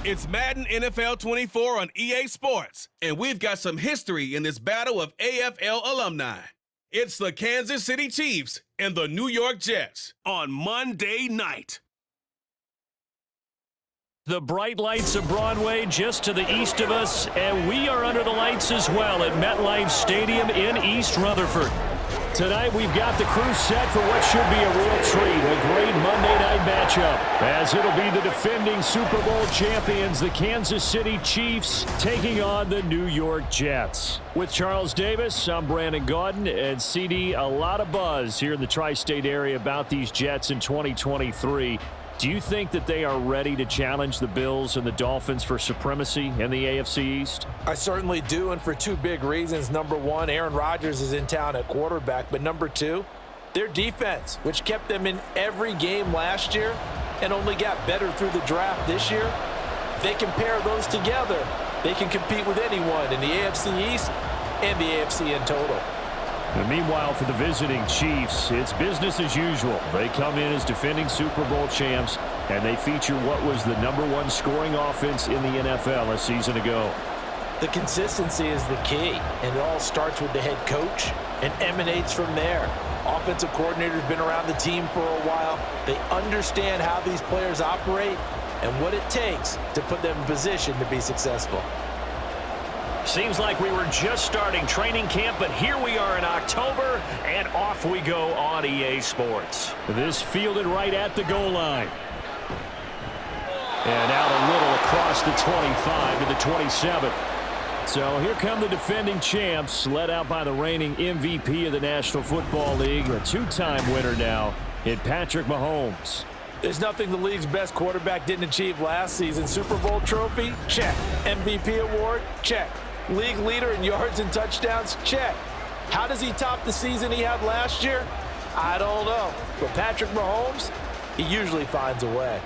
It's Madden NFL 24 on EA Sports, and we've got some history in this battle of AFL alumni. It's the Kansas City Chiefs and the New York Jets on Monday night. The bright lights of Broadway just to the east of us, and we are under the lights as well at MetLife Stadium in East Rutherford. Tonight we've got the crew set for what should be a real treat, a great Monday night matchup, as it'll be the defending Super Bowl champions, the Kansas City Chiefs, taking on the New York Jets. With Charles Davis, I'm Brandon Gaudin, and CD, a lot of buzz here in the tri-state area about these Jets in 2023. Do you think that they are ready to challenge the Bills and the Dolphins for supremacy in the AFC East? I certainly do, and for two big reasons. Number one, Aaron Rodgers is in town at quarterback, but number two, their defense, which kept them in every game last year and only got better through the draft this year. If they can pair those together, they can compete with anyone in the AFC East and the AFC in total. And meanwhile, for the visiting Chiefs, it's business as usual. They come in as defending Super Bowl champs, and they feature what was the #1 scoring offense in the NFL a season ago. The consistency is the key, and it all starts with the head coach and emanates from there. Offensive coordinator's been around the team for a while. They understand how these players operate and what it takes to put them in position to be successful. Seems like we were just starting training camp, but here we are in October, and off we go on EA Sports. This fielded right at the goal line. And out a little across the 25 to the 27. So here come the defending champs, led out by the reigning MVP of the National Football League, a two-time winner now in Patrick Mahomes. There's nothing the league's best quarterback didn't achieve last season. Super Bowl trophy? Check. MVP award? Check. League leader in yards and touchdowns? Check. How does he top the season he had last year? I don't know. But Patrick Mahomes, he usually finds a way.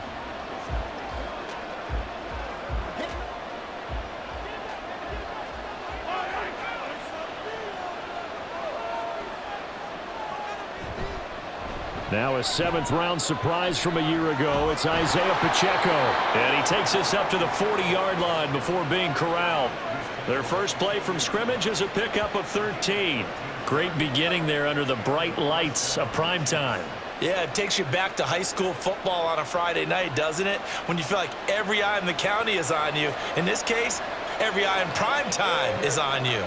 Now a seventh-round surprise from a year ago. It's Isaiah Pacheco. And he takes us up to the 40-yard line before being corralled. Their first play from scrimmage is a pickup of 13. Great beginning there under the bright lights of prime time. Yeah, it takes you back to high school football on a Friday night, doesn't it? When you feel like every eye in the county is on you. In this case, every eye in prime time is on you.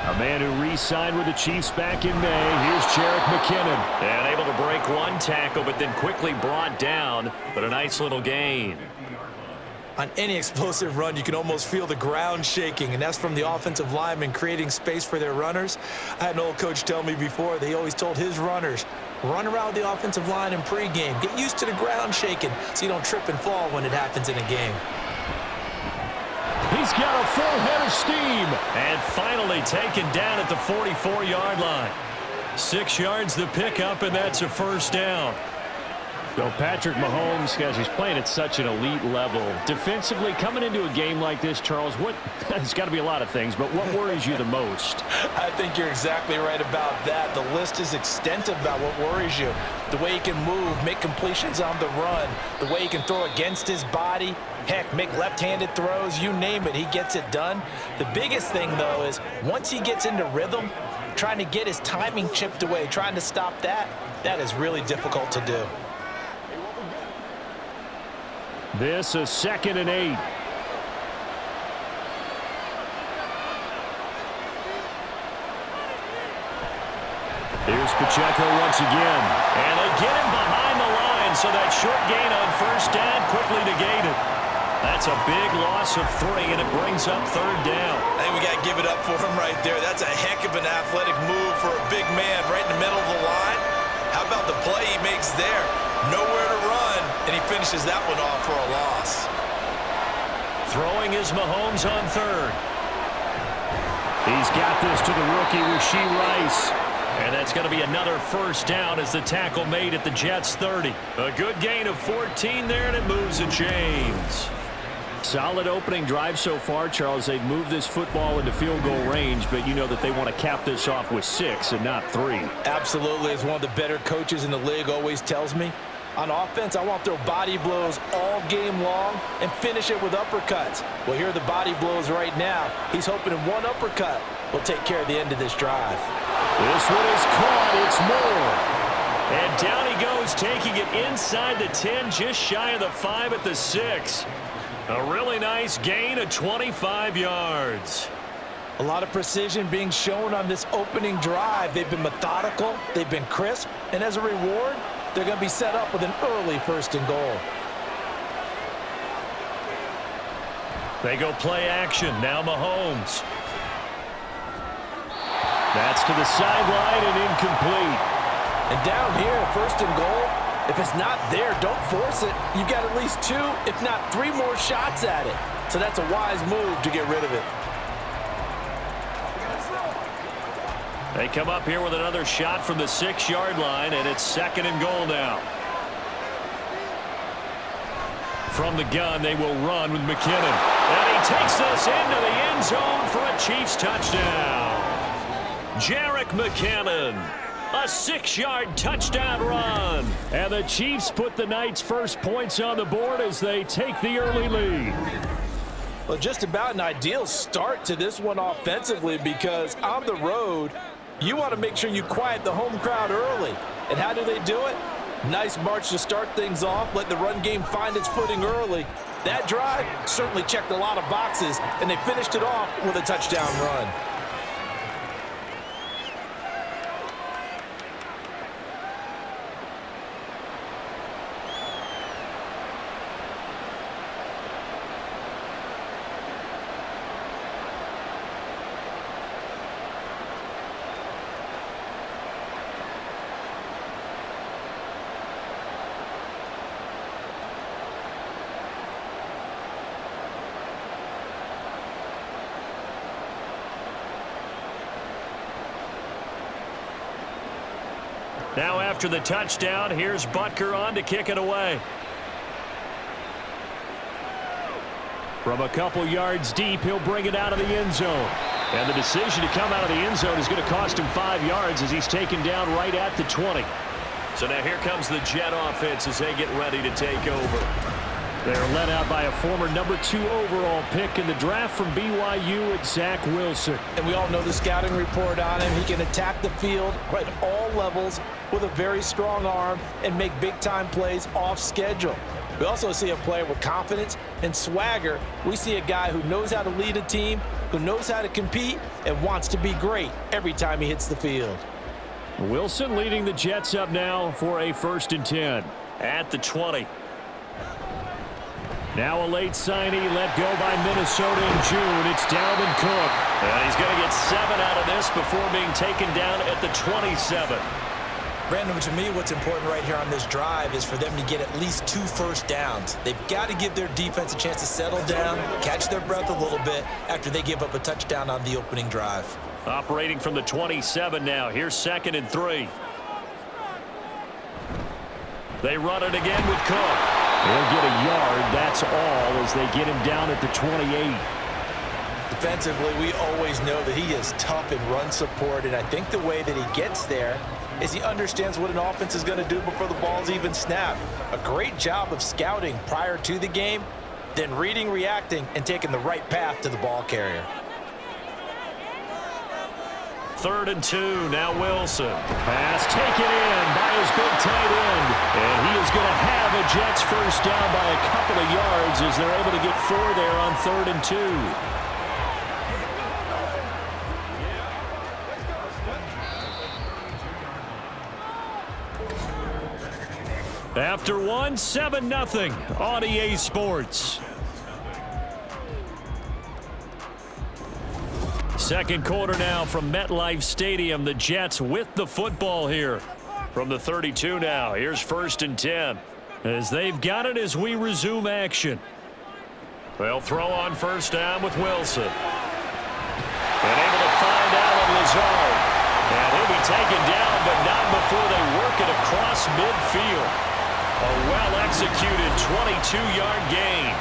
A man who re-signed with the Chiefs back in May. Here's Jerick McKinnon. And able to break one tackle, but then quickly brought down. But a nice little gain. On any explosive run, you can almost feel the ground shaking, and that's from the offensive linemen creating space for their runners. I had an old coach tell me before, they always told his runners, run around the offensive line in pregame. Get used to the ground shaking so you don't trip and fall when it happens in a game. He's got a full head of steam. And finally taken down at the 44-yard line. 6 yards the pickup, and that's a first down. So Patrick Mahomes, guys, he's playing at such an elite level. Defensively, coming into a game like this, Charles, it's got to be a lot of things, but what worries you the most? I think you're exactly right about that. The list is extensive about what worries you. The way he can move, make completions on the run, the way he can throw against his body, heck, make left-handed throws, you name it, he gets it done. The biggest thing, though, is once he gets into rhythm, trying to get his timing chipped away, trying to stop that is really difficult to do. This is 2nd and 8. Here's Pacheco once again. And they get him behind the line, so that short gain on first down quickly negated. That's a big loss of 3, and it brings up 3rd down. I think we got to give it up for him right there. That's a heck of an athletic move for a big man right in the middle of the line. How about the play he makes there? Nowhere to run, and he finishes that one off for a loss. Throwing is Mahomes on 3rd. He's got this to the rookie, Rashee Rice. And that's going to be another first down as the tackle made at the Jets' 30. A good gain of 14 there, and it moves the chains. Solid opening drive so far, Charles. They've moved this football into field goal range, but you know that they want to cap this off with 6 and not 3. Absolutely. As one of the better coaches in the league always tells me, On offense, I want to throw body blows all game long and finish it with uppercuts. Well, here are the body blows right now. He's hoping one uppercut will take care of the end of this drive. This one is caught. It's Moore. And down he goes, taking it inside the 10, just shy of the 5 at the 6. A really nice gain of 25 yards. A lot of precision being shown on this opening drive. They've been methodical, they've been crisp, and as a reward, they're going to be set up with an early 1st and goal. They go play action. Now Mahomes. That's to the sideline and incomplete. And down here, 1st and goal, if it's not there, don't force it. You've got at least 2, if not 3 more shots at it. So that's a wise move to get rid of it. They come up here with another shot from the 6-yard line, and it's 2nd and goal now. From the gun, they will run with McKinnon. And he takes this into the end zone for a Chiefs touchdown. Jerick McKinnon, a 6-yard touchdown run. And the Chiefs put the Knights' first points on the board as they take the early lead. Well, just about an ideal start to this one offensively, because on the road, you want to make sure you quiet the home crowd early. And how do they do it? Nice march to start things off, let the run game find its footing early. That drive certainly checked a lot of boxes, and they finished it off with a touchdown run. Now after the touchdown, here's Butker on to kick it away. From a couple yards deep, he'll bring it out of the end zone. And the decision to come out of the end zone is going to cost him 5 yards as he's taken down right at the 20. So now here comes the Jet offense as they get ready to take over. They're led out by a former number 2 overall pick in the draft from BYU at Zach Wilson. And we all know the scouting report on him. He can attack the field at all levels with a very strong arm and make big-time plays off schedule. We also see a player with confidence and swagger. We see a guy who knows how to lead a team, who knows how to compete, and wants to be great every time he hits the field. Wilson leading the Jets up now for a 1st and 10 at the 20. Now a late signee let go by Minnesota in June. It's Dalvin Cook. And he's going to get 7 out of this before being taken down at the 27. Brandon, to me, what's important right here on this drive is for them to get at least 2 first downs. They've got to give their defense a chance to settle down, catch their breath a little bit after they give up a touchdown on the opening drive. Operating from the 27 now. Here's 2nd and 3. They run it again with Cook. He'll get a yard, that's all, as they get him down at the 28. Defensively, we always know that he is tough in run support, and I think the way that he gets there is he understands what an offense is going to do before the ball's even snapped. A great job of scouting prior to the game, then reading, reacting, and taking the right path to the ball carrier. 3rd and 2, now Wilson. Pass taken in by his big tight end. And he is going to have a Jets first down by a couple of yards as they're able to get 4 there on 3rd and 2. After 1, 7-0 on EA Sports. Second quarter now from MetLife Stadium. The Jets with the football here from the 32 now. Here's 1st and 10 as they've got it as we resume action. They'll throw on 1st down with Wilson. And able to find Allen Lazard. And he'll be taken down, but not before they work it across midfield. A well-executed 22-yard gain.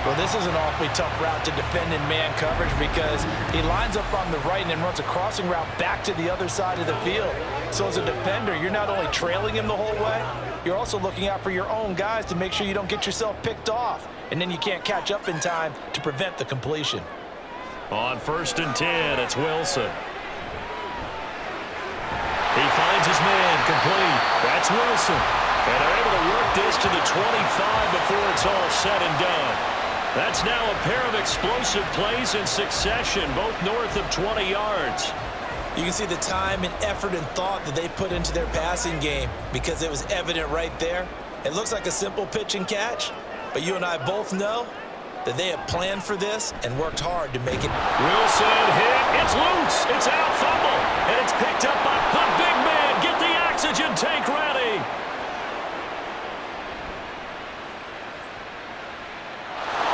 Well, this is an awfully tough route to defend in man coverage because he lines up on the right and then runs a crossing route back to the other side of the field. So as a defender, you're not only trailing him the whole way, you're also looking out for your own guys to make sure you don't get yourself picked off. And then you can't catch up in time to prevent the completion. On 1st and 10, it's Wilson. He finds his man complete. That's Wilson. And they're able to work this to the 25 before it's all said and done. That's now a pair of explosive plays in succession, both north of 20 yards. You can see the time and effort and thought that they put into their passing game because it was evident right there. It looks like a simple pitch and catch, but you and I both know that they have planned for this and worked hard to make it. Wilson hit. It's loose. It's out, fumble. And it's picked up by the big man. Get the oxygen tank ready.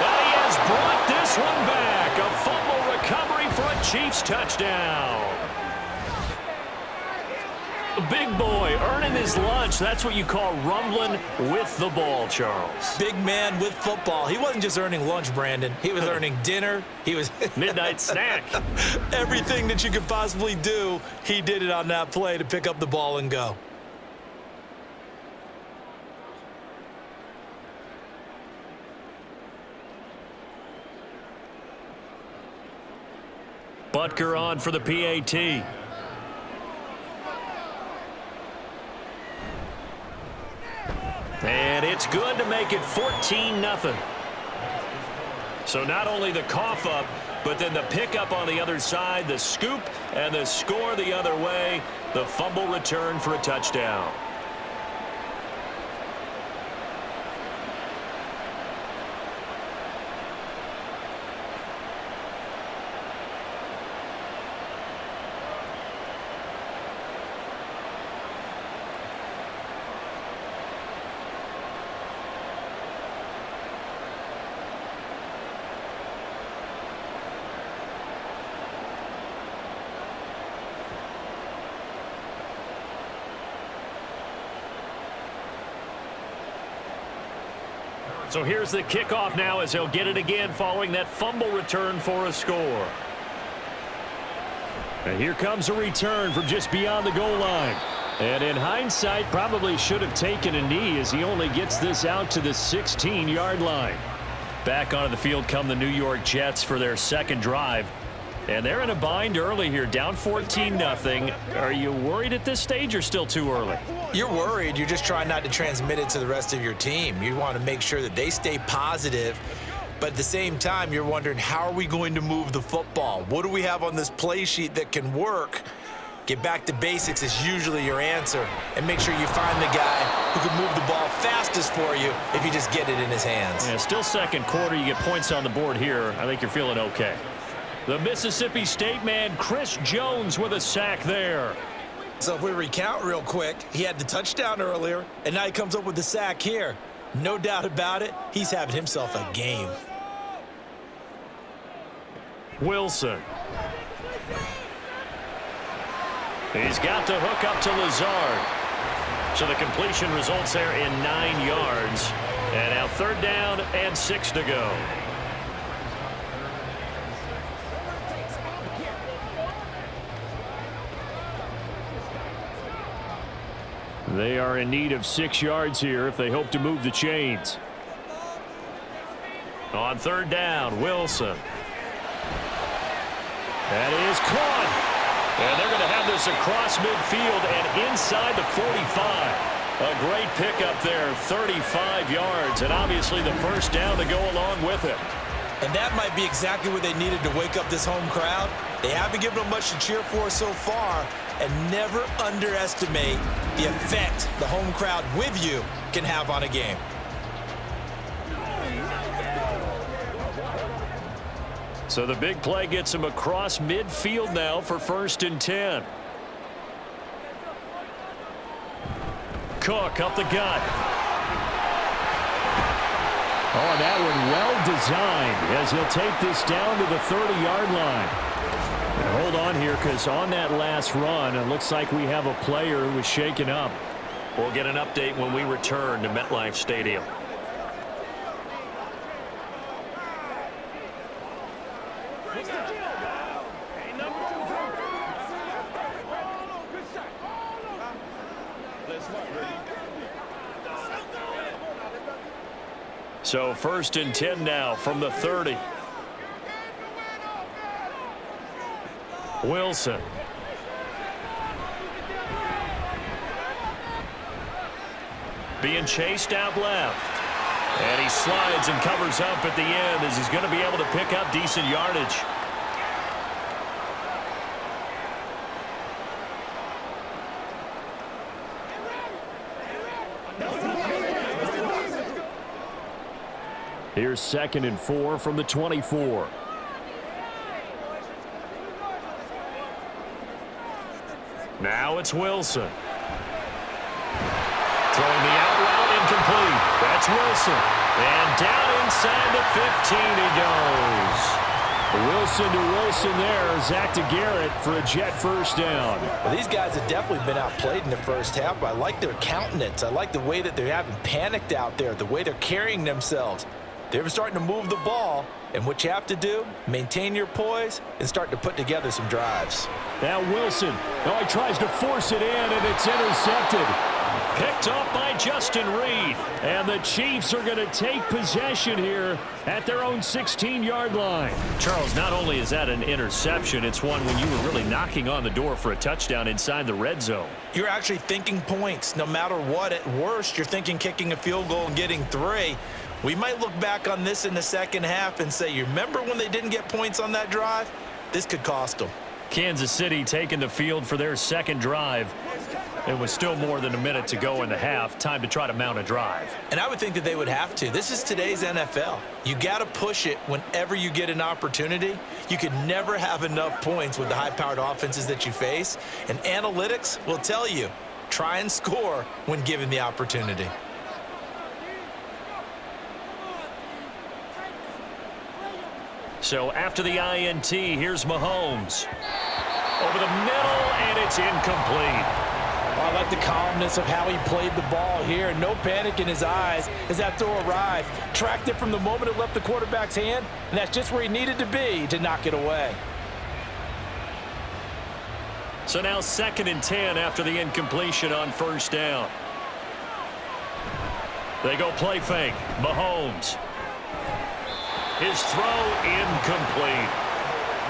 And he has brought this one back. A fumble recovery for a Chiefs touchdown. Big boy earning his lunch. That's what you call rumbling with the ball, Charles. Big man with football. He wasn't just earning lunch, Brandon. He was earning dinner. He was midnight snack. Everything that you could possibly do, he did it on that play to pick up the ball and go. Butker on for the PAT. And it's good to make it 14-0. So not only the cough up, but then the pickup on the other side, the scoop, and the score the other way, the fumble return for a touchdown. So here's the kickoff now as he'll get it again following that fumble return for a score. And here comes a return from just beyond the goal line. And in hindsight, probably should have taken a knee as he only gets this out to the 16-yard line. Back onto the field come the New York Jets for their second drive. And they're in a bind early here, down 14-0. Are you worried at this stage or still too early? You're worried. You're just trying not to transmit it to the rest of your team. You want to make sure that they stay positive. But at the same time, you're wondering, how are we going to move the football? What do we have on this play sheet that can work? Get back to basics is usually your answer. And make sure you find the guy who can move the ball fastest for you if you just get it in his hands. Yeah, still second quarter. You get points on the board here. I think you're feeling okay. The Mississippi State man, Chris Jones, with a sack there. So if we recount real quick, he had the touchdown earlier, and now he comes up with the sack here. No doubt about it, he's having himself a game. Wilson. He's got the hook up to Lazard. So the completion results there in 9 yards. And now 3rd down and 6 to go. They are in need of 6 yards here if they hope to move the chains. On 3rd down, Wilson. That is caught. And they're going to have this across midfield and inside the 45. A great pickup there, 35 yards, and obviously the first down to go along with it. And that might be exactly what they needed to wake up this home crowd. They haven't given them much to cheer for so far, and never underestimate the effect the home crowd with you can have on a game. So the big play gets him across midfield now for 1st and 10. Cook up the gut. Oh, that one well designed as he'll take this down to the 30-yard line. Now hold on here, because on that last run, it looks like we have a player who was shaken up. We'll get an update when we return to MetLife Stadium. So 1st and 10 now from the 30. Wilson. Being chased out left. And he slides and covers up at the end as he's going to be able to pick up decent yardage. Here's 2nd and 4 from the 24. Now it's Wilson. Throwing the out route incomplete. That's Wilson. And down inside the 15 he goes. Wilson to Wilson there. Zach to Garrett for a Jet first down. Well, these guys have definitely been outplayed in the first half, but I like their countenance. I like the way that they haven't panicked out there, the way they're carrying themselves. They're starting to move the ball, and what you have to do, maintain your poise and start to put together some drives. Now Wilson. Oh, he tries to force it in, and it's intercepted. Picked off by Justin Reed. And the Chiefs are going to take possession here at their own 16-yard line. Charles, not only is that an interception, it's one when you were really knocking on the door for a touchdown inside the red zone. You're actually thinking points. No matter what, at worst, you're thinking kicking a field goal and getting 3. We might look back on this in the second half and say, you remember when they didn't get points on that drive? This could cost them. Kansas City taking the field for their second drive. It was still more than a minute to go in the half. Time to try to mount a drive. And I would think that they would have to. This is today's NFL. You got to push it whenever you get an opportunity. You can never have enough points with the high-powered offenses that you face. And analytics will tell you, try and score when given the opportunity. So after the INT, here's Mahomes. Over the middle, and it's incomplete. I like the calmness of how he played the ball here. No panic in his eyes as that throw arrived. Tracked it from the moment it left the quarterback's hand, and that's just where he needed to be to knock it away. So now 2nd and 10 after the incompletion on first down. They go play fake. Mahomes. His throw incomplete.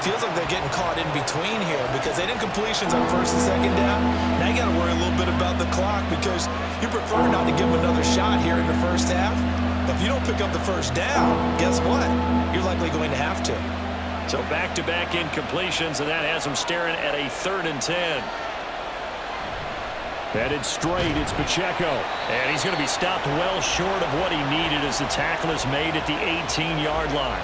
Feels like they're getting caught in between here because they didn't completions on 1st and 2nd down. Now you got to worry a little bit about the clock because you prefer not to give them another shot here in the first half. But if you don't pick up the first down, guess what? You're likely going to have to. So back-to-back incompletions, and that has them staring at a 3rd and 10. Headed straight, it's Pacheco. And he's going to be stopped well short of what he needed as the tackle is made at the 18-yard line.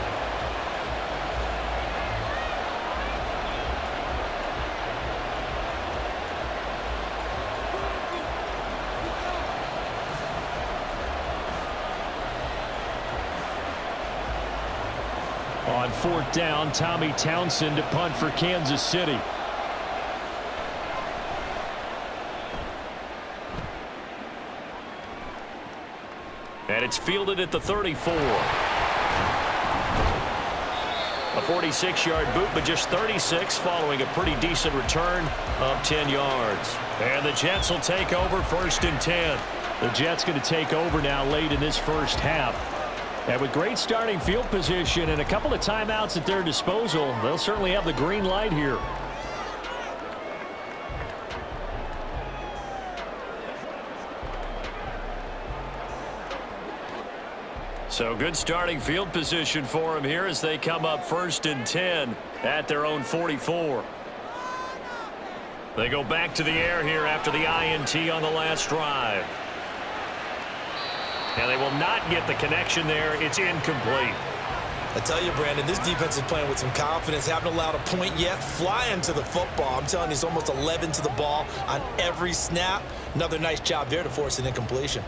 On 4th down, Tommy Townsend to punt for Kansas City. And it's fielded at the 34. A 46-yard boot, but just 36 following a pretty decent return of 10 yards. And the Jets will take over 1st and 10. The Jets going to take over now late in this first half. And with great starting field position and a couple of timeouts at their disposal, they'll certainly have the green light here. So good starting field position for them here as they come up 1st and 10 at their own 44. They go back to the air here after the INT on the last drive. And they will not get the connection there. It's incomplete. I tell you, Brandon, this defense is playing with some confidence. Haven't allowed a point yet. Flying to the football. I'm telling you, it's almost 11 to the ball on every snap. Another nice job there to force an incompletion.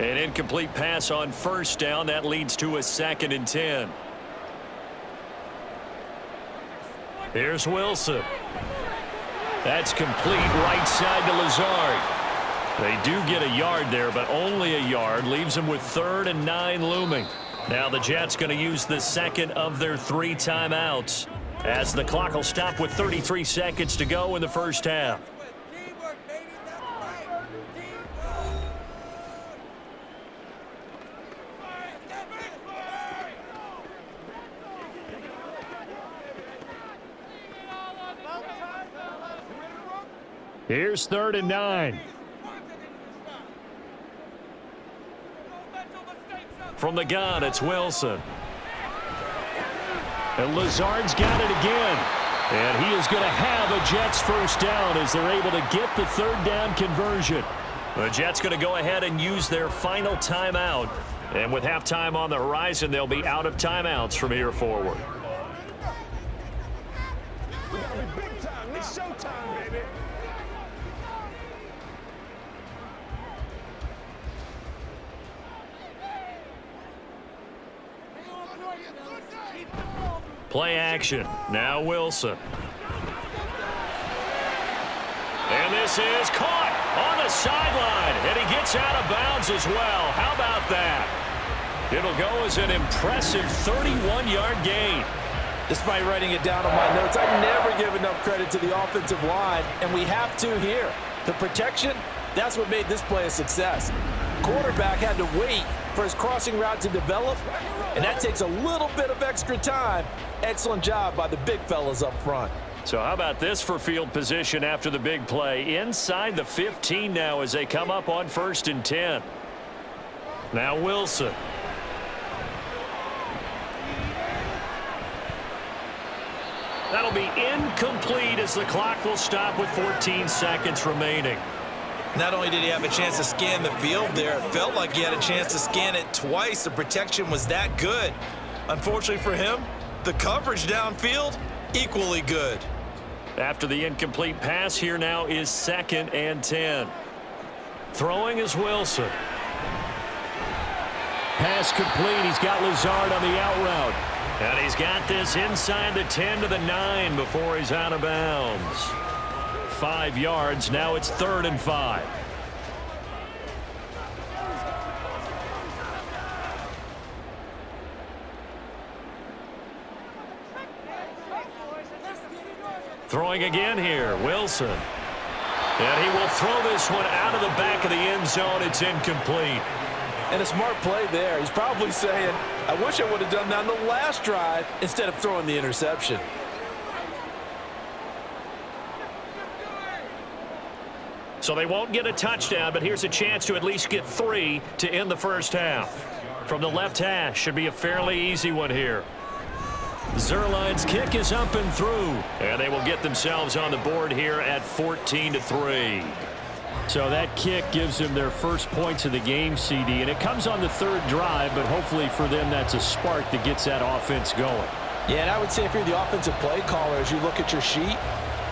An incomplete pass on 1st down. That leads to a 2nd and 10. Here's Wilson. That's complete right side to Lazard. They do get a yard there, but only a yard. Leaves them with 3rd and 9 looming. Now the Jets going to use the 2nd of their 3 timeouts as the clock will stop with 33 seconds to go in the first half. Here's 3rd and 9. From the gun, it's Wilson. And Lazard's got it again. And he is going to have a Jets first down as they're able to get the 3rd down conversion. The Jets going to go ahead and use their final timeout. And with halftime on the horizon, they'll be out of timeouts from here forward. We gotta be big time. It's showtime, baby. Play action. Now Wilson. And this is caught on the sideline. And he gets out of bounds as well. How about that? It'll go as an impressive 31-yard gain. Despite writing it down on my notes, I never give enough credit to the offensive line, and we have to here. The protection, that's what made this play a success. Quarterback had to wait for his crossing route to develop, and that takes a little bit of extra time. Excellent job by the big fellas up front. So how about this for field position after the big play? Inside the 15 now as they come up on 1st and 10. Now Wilson. That'll be incomplete as the clock will stop with 14 seconds remaining. Not only did he have a chance to scan the field there, it felt like he had a chance to scan it twice. The protection was that good. Unfortunately for him, the coverage downfield, equally good. After the incomplete pass, here now is 2nd and 10. Throwing is Wilson. Pass complete. He's got Lazard on the out route. And he's got this inside the 10 to the 9 before he's out of bounds. 5 yards. Now it's 3rd and 5. Throwing again here, Wilson. And he will throw this one out of the back of the end zone. It's incomplete. And a smart play there. He's probably saying, I wish I would have done that on the last drive instead of throwing the interception. So they won't get a touchdown, but here's a chance to at least get 3 to end the first half. From the left hash, should be a fairly easy one here. Zuerlein's kick is up and through, and they will get themselves on the board here at 14-3. So that kick gives them their first points of the game, CD, and it comes on the 3rd drive, but hopefully for them that's a spark that gets that offense going. Yeah, and I would say if you're the offensive play caller, as you look at your sheet,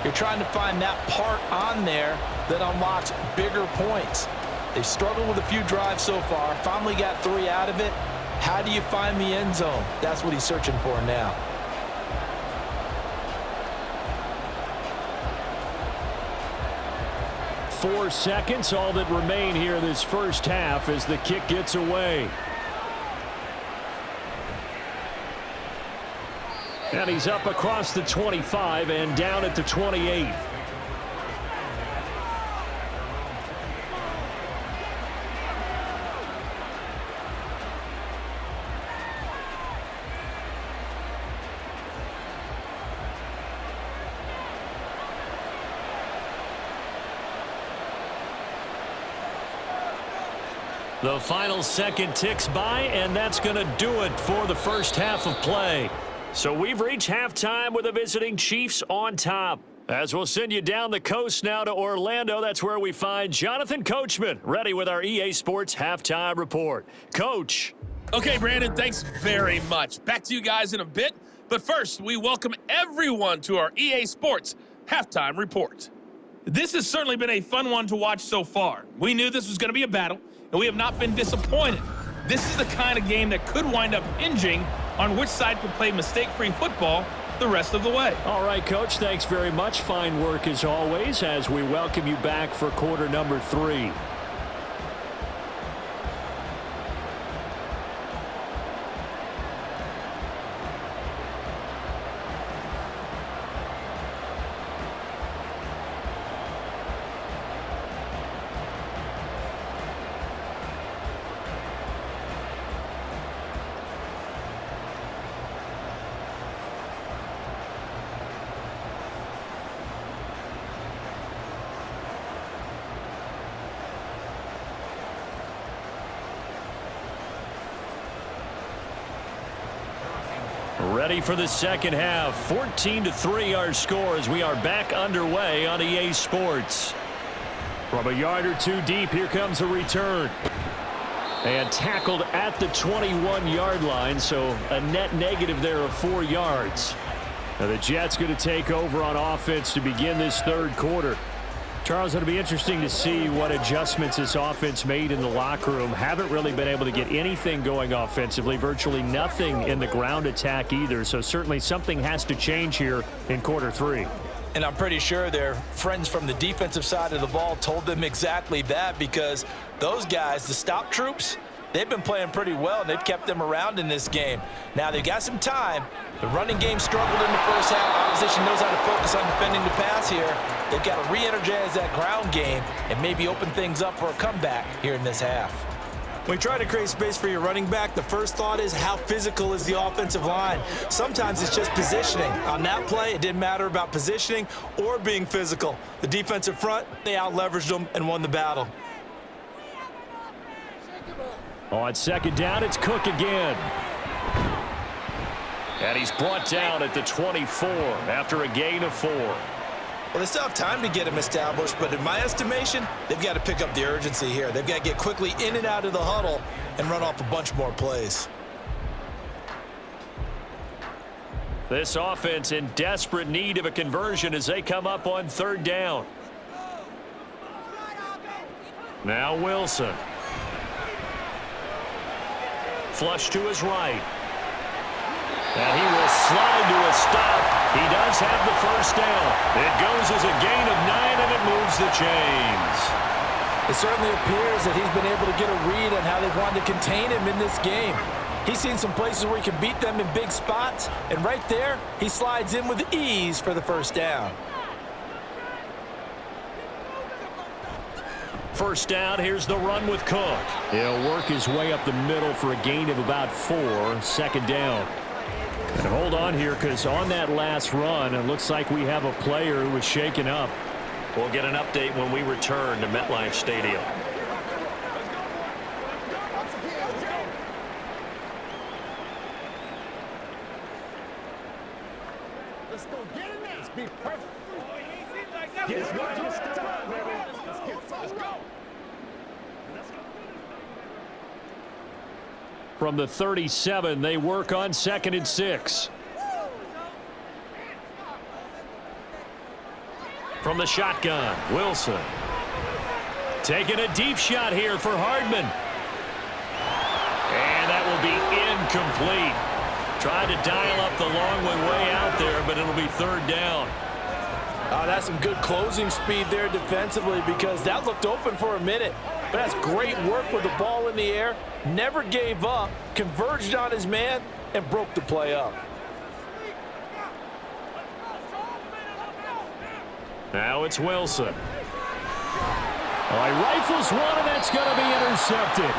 you're trying to find that part on there that unlocks bigger points. They've struggled with a few drives so far, finally got 3 out of it. How do you find the end zone? That's what he's searching for now. Four seconds, all that remain here this first half as the kick gets away. And he's up across the 25 and down at the 28. The final second ticks by, and that's going to do it for the first half of play. So we've reached halftime with the visiting Chiefs on top. As we'll send you down the coast now to Orlando, that's where we find Jonathan Coachman, ready with our EA Sports Halftime Report. Coach. Okay, Brandon, thanks very much. Back to you guys in a bit. But first, we welcome everyone to our EA Sports Halftime Report. This has certainly been a fun one to watch so far. We knew this was going to be a battle, and we have not been disappointed. This is the kind of game that could wind up hinging on which side could play mistake-free football the rest of the way. All right, Coach, thanks very much. Fine work as always as we welcome you back for quarter number 3. Ready for the second half. 14-3 our score as we are back underway on EA Sports. From a yard or two deep, here comes a return. And tackled at the 21-yard line, so a net negative there of 4 yards. Now the Jets going to take over on offense to begin this third quarter. Charles, it'll be interesting to see what adjustments this offense made in the locker room. Haven't really been able to get anything going offensively, virtually nothing in the ground attack either. So certainly something has to change here in quarter 3. And I'm pretty sure their friends from the defensive side of the ball told them exactly that, because those guys, the stop troops, they've been playing pretty well, and they've kept them around in this game. Now, they've got some time. The running game struggled in the first half. Opposition knows how to focus on defending the pass here. They've got to re-energize that ground game and maybe open things up for a comeback here in this half. When you try to create space for your running back, the first thought is how physical is the offensive line. Sometimes it's just positioning. On that play, it didn't matter about positioning or being physical. The defensive front, they out-leveraged them and won the battle. On second down, it's Cook again. And he's brought down at the 24 after a gain of 4. Well, they still have time to get him established, but in my estimation, they've got to pick up the urgency here. They've got to get quickly in and out of the huddle and run off a bunch more plays. This offense in desperate need of a conversion as they come up on third down. Now Wilson. Flush to his right. And he will slide to a stop. He does have the first down. It goes as a gain of 9, and it moves the chains. It certainly appears that he's been able to get a read on how they've wanted to contain him in this game. He's seen some places where he can beat them in big spots, and right there, he slides in with ease for the first down. First down, here's the run with Cook. He'll work his way up the middle for a gain of about 4, second down. And hold on here, because on that last run, it looks like we have a player who was shaken up. We'll get an update when we return to MetLife Stadium. Let's go get in there. Let's be perfect. Yes, let's go. From the 37, they work on 2nd and 6. From the shotgun, Wilson. Taking a deep shot here for Hardman. And that will be incomplete. Trying to dial up the long way out there, but it'll be third down. That's some good closing speed there defensively, because that looked open for a minute. But that's great work with the ball in the air. Never gave up, converged on his man, and broke the play up. Now it's Wilson. All right, rifles one, and that's going to be intercepted.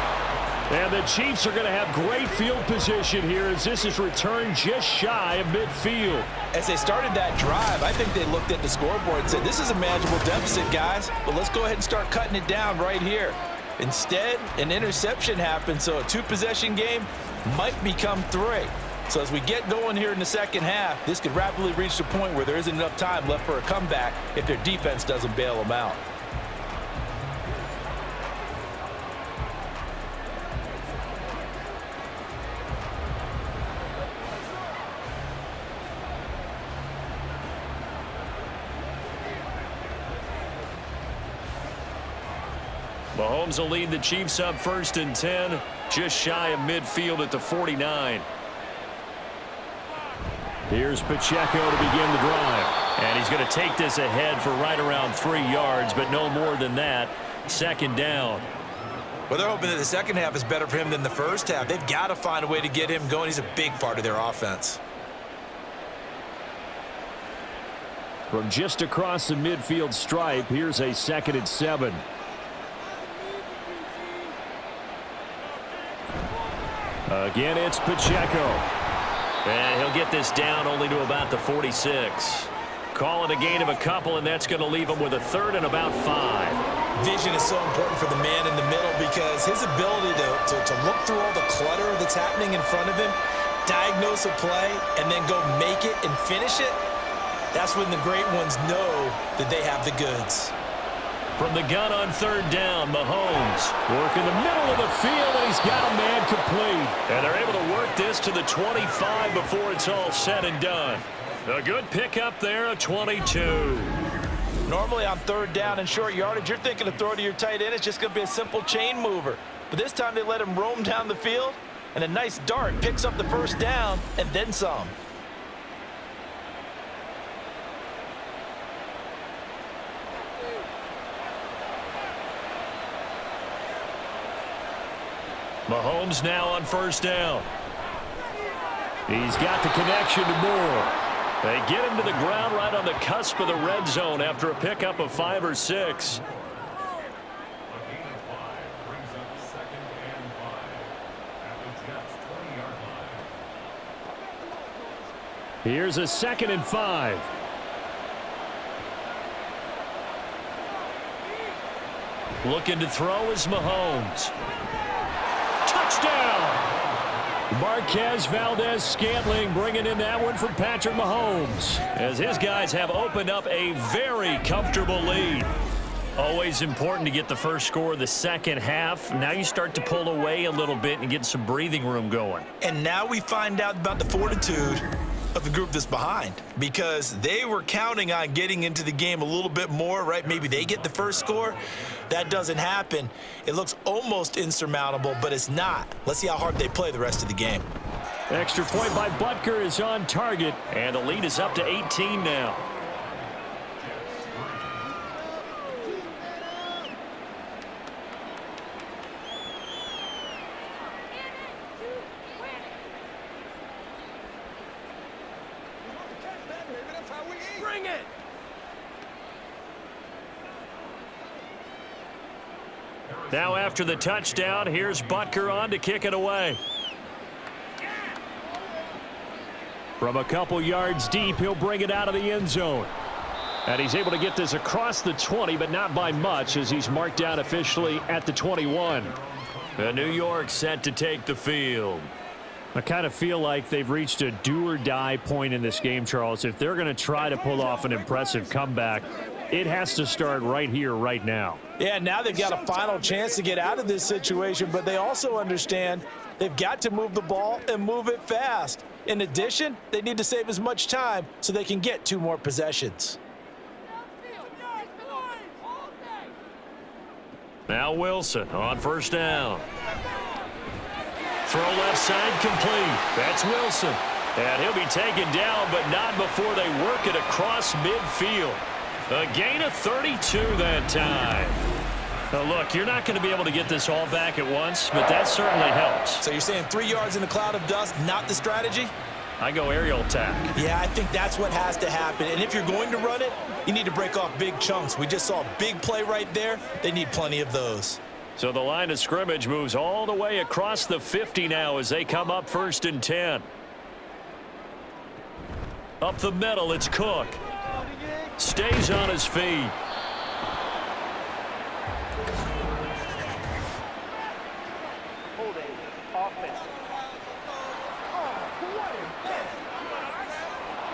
And the Chiefs are going to have great field position here as this is returned just shy of midfield. As they started that drive, I think they looked at the scoreboard and said, this is a manageable deficit, guys, but let's go ahead and start cutting it down right here. Instead, an interception happened, so a 2-possession game might become 3. So as we get going here in the second half, this could rapidly reach the point where there isn't enough time left for a comeback if their defense doesn't bail them out. Mahomes will lead the Chiefs up 1st and 10, just shy of midfield at the 49. Here's Pacheco to begin the drive. And he's going to take this ahead for right around 3 yards, but no more than that. Second down. Well, they're hoping that the second half is better for him than the first half. They've got to find a way to get him going. He's a big part of their offense. From just across the midfield stripe, here's a 2nd and 7. Again, it's Pacheco. And he'll get this down only to about the 46. Call it a gain of a couple, and that's going to leave him with a 3rd and about 5. Vision is so important for the man in the middle, because his ability to look through all the clutter that's happening in front of him diagnose a play and then go make it and finish it, that's when the great ones know that they have the goods. From the gun on third down, Mahomes working the middle of the field, and he's got a man complete. And they're able to work this to the 25 before it's all said and done. A good pickup there, a 22. Normally on third down and short yardage, you're thinking to throw to your tight end. It's just going to be a simple chain mover. But this time they let him roam down the field, and a nice dart picks up the first down and then some. Mahomes now on first down. He's got the connection to Moore. They get him to the ground right on the cusp of the red zone after a pickup of 5 or 6. Here's a 2nd and 5. Looking to throw is Mahomes. Touchdown! Marquez Valdez-Scantling bringing in that one for Patrick Mahomes, as his guys have opened up a very comfortable lead. Always important to get the first score of the second half. Now you start to pull away a little bit and get some breathing room going. And now we find out about the fortitude of the group that's behind, because they were counting on getting into the game a little bit more, right? Maybe they get the first score. That doesn't happen. It looks almost insurmountable, but it's not. Let's see how hard they play the rest of the game. Extra point by Butker is on target, and the lead is up to 18 now. Bring it! Now after the touchdown, here's Butker on to kick it away. From a couple yards deep, he'll bring it out of the end zone. And he's able to get this across the 20, but not by much, as he's marked down officially at the 21. The New York set to take the field. I kind of feel like they've reached a do-or-die point in this game, Charles. If they're going to try to pull off an impressive comeback, it has to start right here, right now. Yeah, now they've got a final chance to get out of this situation, but they also understand they've got to move the ball and move it fast. In addition, they need to save as much time so they can get 2 more possessions. Now Wilson on first down. Throw left side complete. That's Wilson. And he'll be taken down, but not before they work it across midfield. A gain of 32 that time. Now look, you're not going to be able to get this all back at once, but that certainly helps. So you're saying 3 yards in a cloud of dust, not the strategy? I go aerial attack. Yeah, I think that's what has to happen. And if you're going to run it, you need to break off big chunks. We just saw a big play right there. They need plenty of those. So the line of scrimmage moves all the way across the 50 now as they come up 1st and 10. Up the middle, it's Cook. Stays on his feet.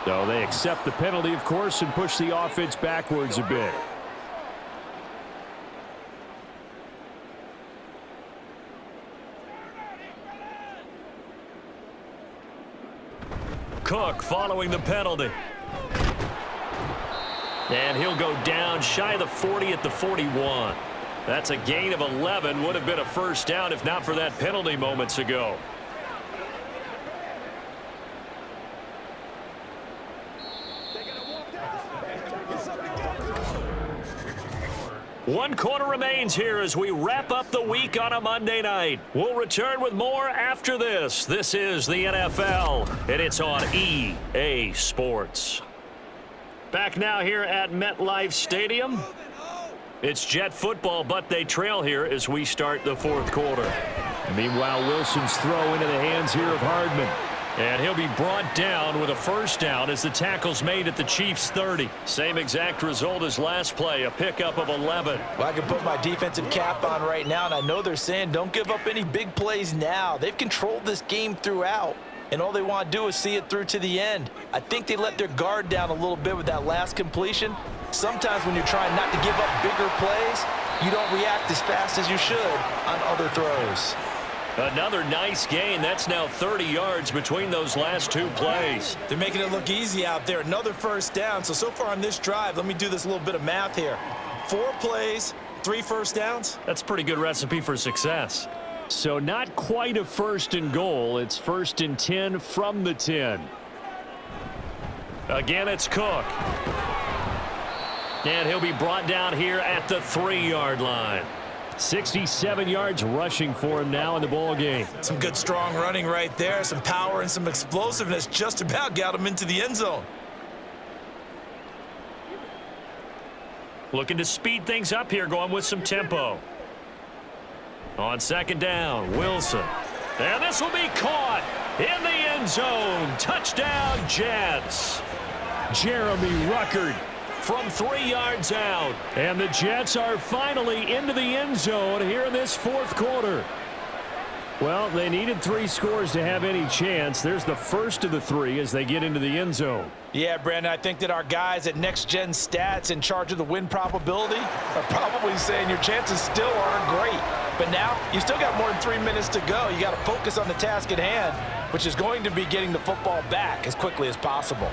So they accept the penalty, of course, and push the offense backwards a bit. Cook following the penalty. And he'll go down shy of the 40 at the 41. That's a gain of 11. Would have been a first down if not for that penalty moments ago. One quarter remains here as we wrap up the week on a Monday night. We'll return with more after this. This is the NFL, and it's on EA Sports. Back now here at MetLife Stadium. It's Jet football, but they trail here as we start the 4th quarter. Meanwhile, Wilson's throw into the hands here of Hardman. And he'll be brought down with a first down as the tackle's made at the Chiefs' 30. Same exact result as last play, a pickup of 11. Well, I can put my defensive cap on right now, and I know they're saying don't give up any big plays now. They've controlled this game throughout. and all they want to do is see it through to the end. I think they let their guard down a little bit with that last completion. Sometimes when you're trying not to give up bigger plays, you don't react as fast as you should on other throws. Another nice gain. That's now 30 yards between those last two plays. They're making it look easy out there. Another first down. So far on this drive, let me do this little bit of math here. 4 plays, 3 first downs. That's a pretty good recipe for success. So not quite a first and goal. It's 1st and 10 from the 10. Again, it's Cook. And he'll be brought down here at the 3-yard line. 67 yards rushing for him now in the ball game. Some good strong running right there. Some power and some explosiveness just about got him into the end zone. Looking to speed things up here, going with some tempo. On 2nd down, Wilson. And this will be caught in the end zone. Touchdown, Jets. Jeremy Ruckert from 3 yards out. And the Jets are finally into the end zone here in this 4th quarter. Well, they needed 3 scores to have any chance. There's the first of the 3 as they get into the end zone. Yeah, Brandon, I think that our guys at Next Gen Stats in charge of the win probability are probably saying your chances still aren't great. But now you still got more than 3 minutes to go. You got to focus on the task at hand, which is going to be getting the football back as quickly as possible.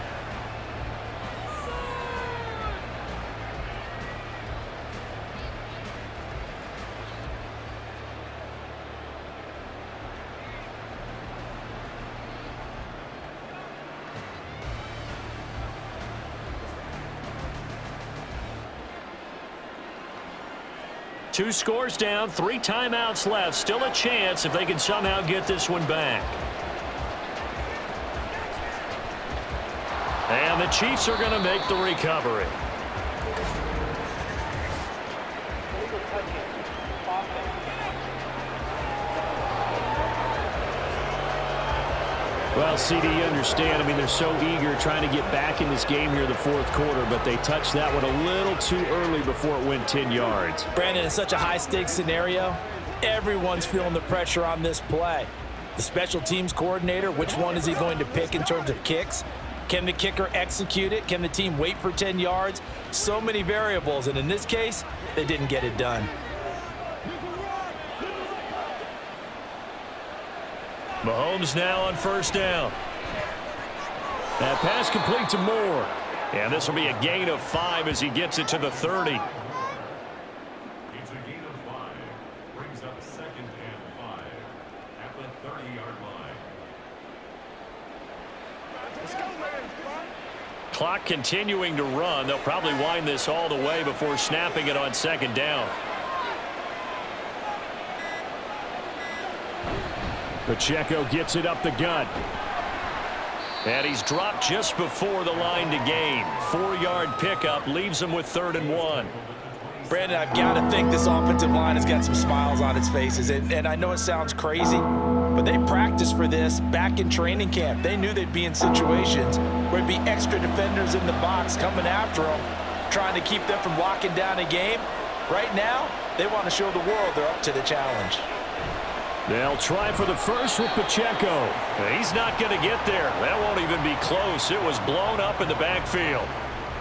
Two scores down, 3 timeouts left. Still a chance if they can somehow get this one back. And the Chiefs are going to make the recovery. Well, CD, you understand. I mean, they're so eager trying to get back in this game here in the 4th quarter, but they touched that one a little too early before it went 10 yards. Brandon, in such a high-stakes scenario, everyone's feeling the pressure on this play. The special teams coordinator, which one is he going to pick in terms of kicks? Can the kicker execute it? Can the team wait for 10 yards? So many variables, and in this case, they didn't get it done. Mahomes now on 1st down. That pass complete to Moore. And this will be a gain of 5 as he gets it to the 30. It's a gain of 5. Brings up 2nd and 5 at the 30-yard line. Let's go, man. Clock continuing to run. They'll probably wind this all the way before snapping it on 2nd down. Pacheco gets it up the gut. And he's dropped just before the line to gain. 4-yard pickup leaves him with 3rd and 1. Brandon, I've got to think this offensive line has got some smiles on its faces. And I know it sounds crazy, but they practiced for this back in training camp. They knew they'd be in situations where it'd be extra defenders in the box coming after them, trying to keep them from locking down a game. Right now, they want to show the world they're up to the challenge. They'll try for the first with Pacheco. He's not going to get there. That won't even be close. It was blown up in the backfield.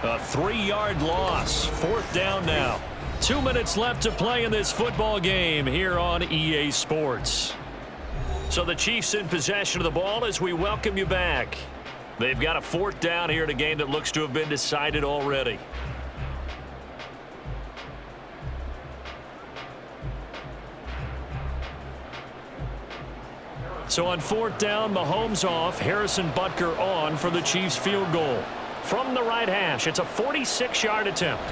A 3-yard loss. 4th down now. 2 minutes left to play in this football game here on EA Sports. So the Chiefs in possession of the ball as we welcome you back. They've got a 4th down here in a game that looks to have been decided already. So on 4th down, Mahomes off, Harrison Butker on for the Chiefs field goal. From the right hash, it's a 46-yard attempt.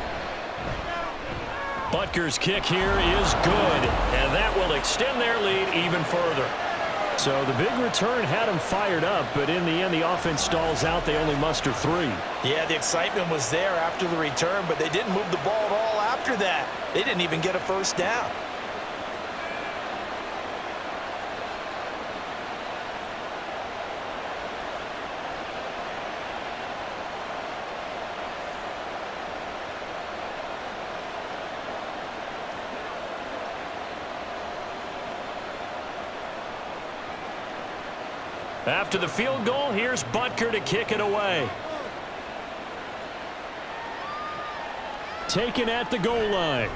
Butker's kick here is good, and that will extend their lead even further. So the big return had them fired up, but in the end, the offense stalls out. They only muster 3. Yeah, the excitement was there after the return, but they didn't move the ball at all after that. They didn't even get a first down. After the field goal, here's Butker to kick it away. Taken at the goal line.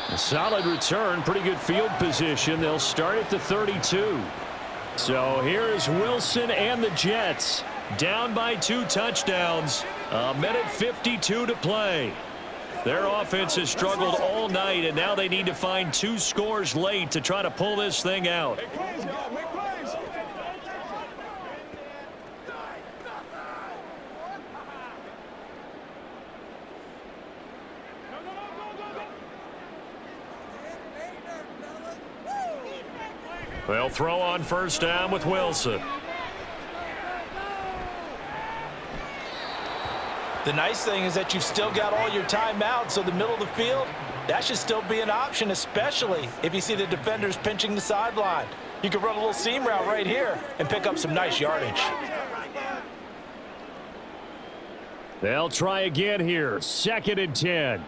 A solid return, pretty good field position. They'll start at the 32. So here's Wilson and the Jets. Down by 2 touchdowns. 1:52 to play. Their offense has struggled all night, and now they need to find 2 scores late to try to pull this thing out. They'll throw on first down with Wilson. The nice thing is that you've still got all your timeouts, so the middle of the field, that should still be an option, especially if you see the defenders pinching the sideline. You can run a little seam route right here and pick up some nice yardage. They'll try again here. 2nd and 10.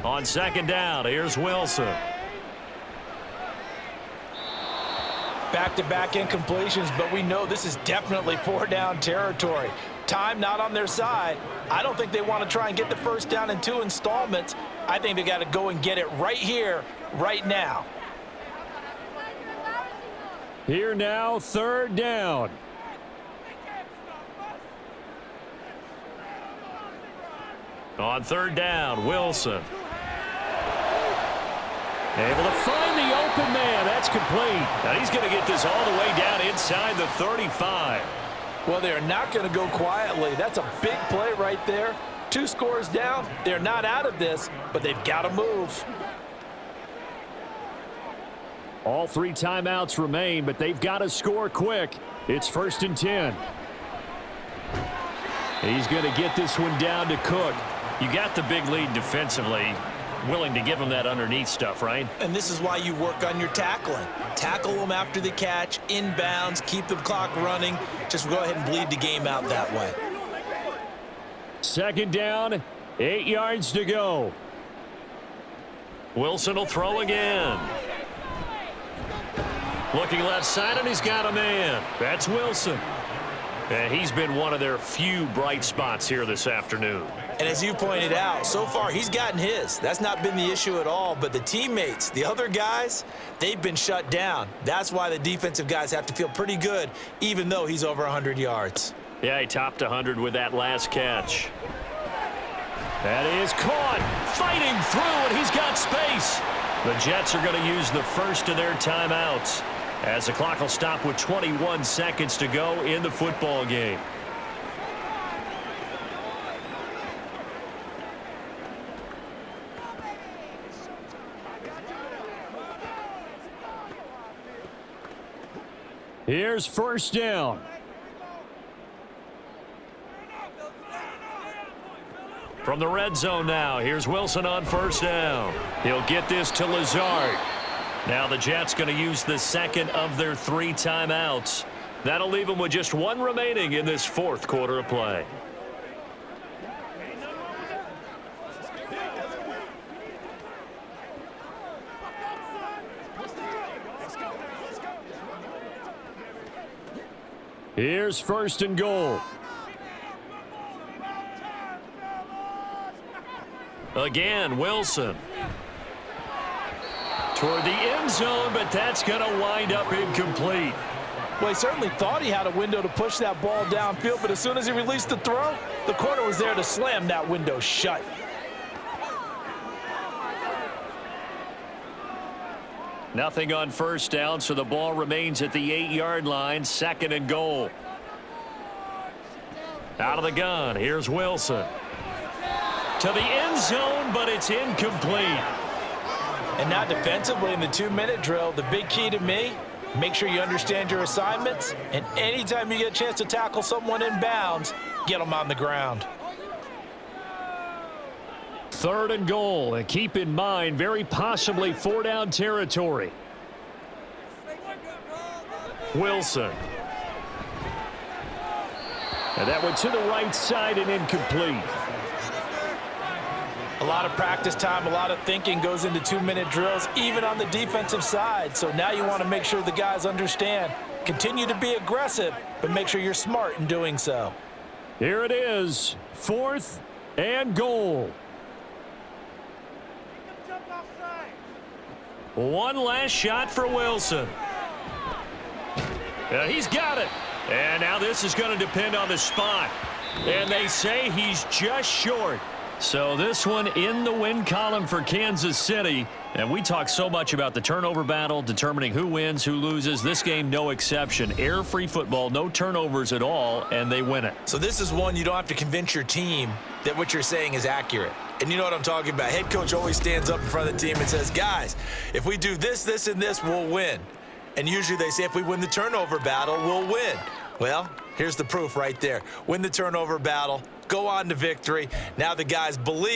On 2nd down, here's Wilson. Back-to-back incompletions, but we know this is definitely 4-down territory. Time not on their side. I don't think they want to try and get the first down in 2 installments. I think they got to go and get it right here, right now. Here now, 3rd down. On 3rd down, Wilson. Able to find the open man. That's complete. Now he's going to get this all the way down inside the 35. Well, they're not going to go quietly. That's a big play right there. 2 scores down. They're not out of this, but they've got to move. All 3 timeouts remain, but they've got to score quick. It's 1st and 10. He's going to get this one down to Cook. You got the big lead defensively. Willing to give them that underneath stuff, right? And this is why you work on your tackling. Tackle them after the catch, inbounds, keep the clock running. Just go ahead and bleed the game out that way. 2nd down, 8 yards to go. Wilson will throw again. Looking left side, and he's got a man. That's Wilson. And he's been one of their few bright spots here this afternoon. And as you pointed out, so far he's gotten his. That's not been the issue at all. But the teammates, the other guys, they've been shut down. That's why the defensive guys have to feel pretty good, even though he's over 100 yards. Yeah, he topped 100 with that last catch. That is caught. Fighting through, and he's got space. The Jets are going to use the first of their timeouts, as the clock will stop with 21 seconds to go in the football game. Here's 1st down. From the red zone now, here's Wilson on 1st down. He'll get this to Lazard. Now the Jets going to use the 2nd of their 3 timeouts. That'll leave them with just 1 remaining in this 4th quarter of play. Here's 1st and goal. Again, Wilson. Toward the end zone, but that's going to wind up incomplete. Well, he certainly thought he had a window to push that ball downfield, but as soon as he released the throw, the corner was there to slam that window shut. Nothing on 1st down, so the ball remains at the 8-yard line. 2nd and goal. Out of the gun, here's Wilson. To the end zone, but it's incomplete. And now defensively in the 2-minute drill, the big key to me, make sure you understand your assignments, and anytime you get a chance to tackle someone in bounds, get them on the ground. 3rd and goal, and keep in mind, very possibly 4-down territory. Wilson. And that went to the right side and incomplete. A lot of practice time, a lot of thinking goes into 2-minute drills, even on the defensive side. So now you want to make sure the guys understand. Continue to be aggressive, but make sure you're smart in doing so. Here it is, 4th and goal. One last shot for Wilson. He's got it. And now this is going to depend on the spot. And they say he's just short. So this one in the win column for Kansas City. And we talk so much about the turnover battle, determining who wins, who loses. This game, no exception. Air-free football, no turnovers at all, and they win it. So this is one you don't have to convince your team that what you're saying is accurate. And you know what I'm talking about. Head coach always stands up in front of the team and says, guys, if we do this, this, and this, we'll win. And usually they say if we win the turnover battle, we'll win. Well, here's the proof right there. Win the turnover battle, go on to victory. Now the guys believe